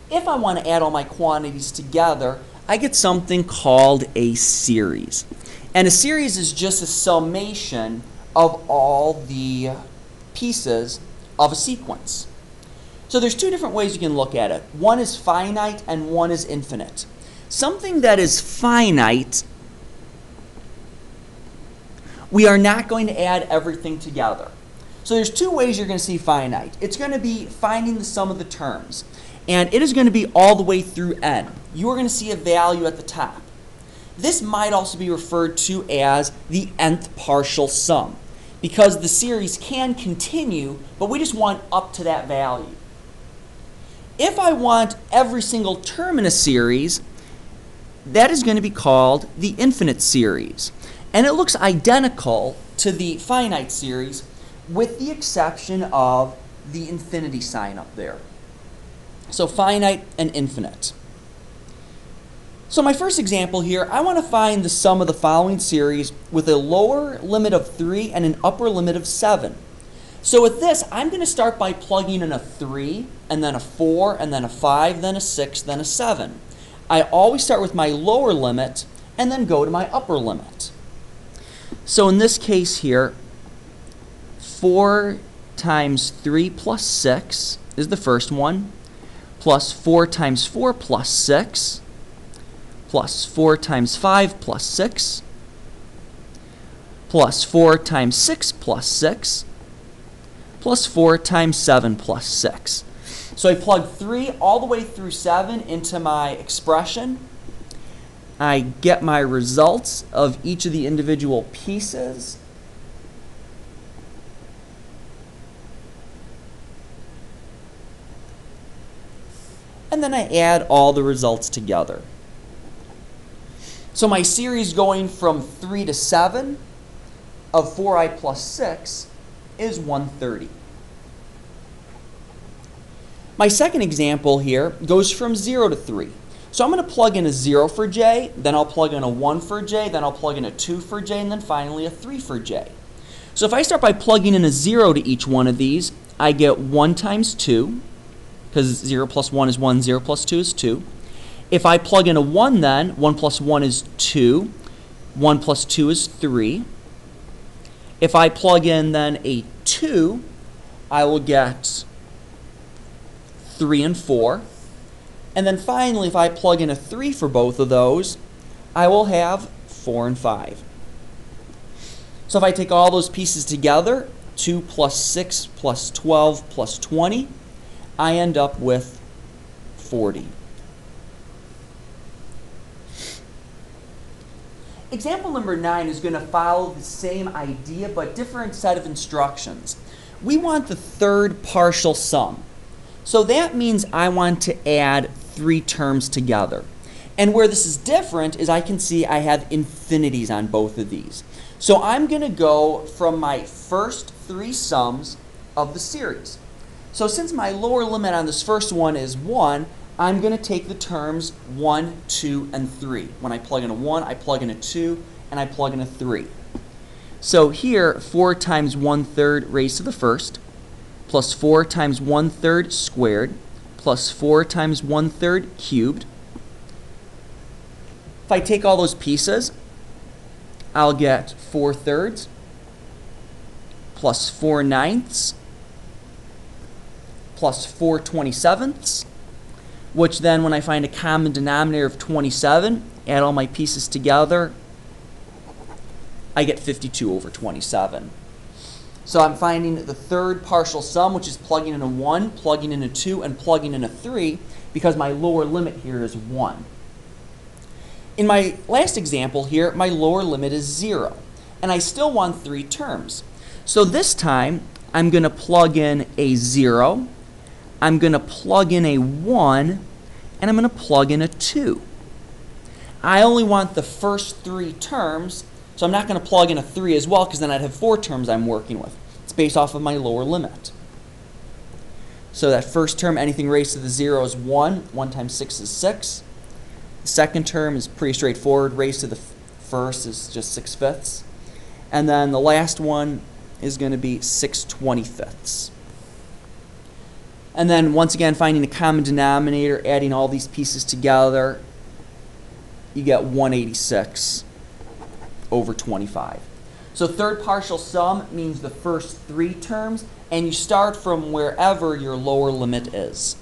If I want to add all my quantities together, I get something called a series. And a series is just a summation of all the pieces of a sequence. So there's two different ways you can look at it. One is finite and one is infinite. Something that is finite, we are not going to add everything together. So there's two ways you're going to see finite. It's going to be finding the sum of the terms. And it is going to be all the way through n. You are going to see a value at the top. This might also be referred to as the nth partial sum, because the series can continue, but we just want up to that value. If I want every single term in a series, that is going to be called the infinite series. And it looks identical to the finite series with the exception of the infinity sign up there. So finite and infinite. So my first example here, I want to find the sum of the following series with a lower limit of 3 and an upper limit of 7. So with this, I'm going to start by plugging in a 3, and then a 4, and then a 5, then a 6, then a 7. I always start with my lower limit and then go to my upper limit. So in this case here, 4 times 3 plus 6 is the first one, plus 4 times 4 plus 6, plus 4 times 5 plus 6, plus 4 times 6 plus 6, plus 4 times 7 plus 6. So I plug 3 all the way through 7 into my expression. I get my results of each of the individual pieces. And then I add all the results together. So my series going from 3 to 7 of 4i plus 6 is 130. My second example here goes from 0 to 3. So I'm going to plug in a 0 for j, then I'll plug in a 1 for j, then I'll plug in a 2 for j, and then finally a 3 for j. So if I start by plugging in a 0 to each one of these, I get 1 times 2, because 0 plus 1 is 1, 0 plus 2 is 2. If I plug in a 1 then, 1 plus 1 is 2, 1 plus 2 is 3. If I plug in then a 2, I will get 3 and 4. And then finally, if I plug in a 3 for both of those, I will have 4 and 5. So if I take all those pieces together, 2 plus 6 plus 12 plus 20, I end up with 40. Example number 9 is going to follow the same idea but different set of instructions. We want the third partial sum. So that means I want to add 3 terms together. And where this is different is I can see I have infinities on both of these. So I'm going to go from my first 3 sums of the series. So since my lower limit on this first one is 1, I'm going to take the terms 1, 2, and 3. When I plug in a 1, I plug in a 2, and I plug in a 3. So here, 4 times 1/3 raised to the first, plus 4 times 1/3 squared, plus 4 times 1/3 cubed. If I take all those pieces, I'll get 4/3 plus 4/9 plus 4/27, which then when I find a common denominator of 27, add all my pieces together, I get 52 over 27. So I'm finding the third partial sum, which is plugging in a 1, plugging in a 2, and plugging in a 3, because my lower limit here is 1. In my last example here, my lower limit is 0, and I still want 3 terms. So this time, I'm going to plug in a 0, I'm going to plug in a 1, and I'm going to plug in a 2. I only want the first 3 terms, so I'm not going to plug in a 3 as well, because then I'd have 4 terms I'm working with. It's based off of my lower limit. So that first term, anything raised to the 0 is 1. 1 times 6 is 6. The second term is pretty straightforward. Raised to the first is just 6/5. And then the last one is going to be 6/25. And then once again, finding the common denominator, adding all these pieces together, you get 186 over 25. So third partial sum means the first three terms, and you start from wherever your lower limit is.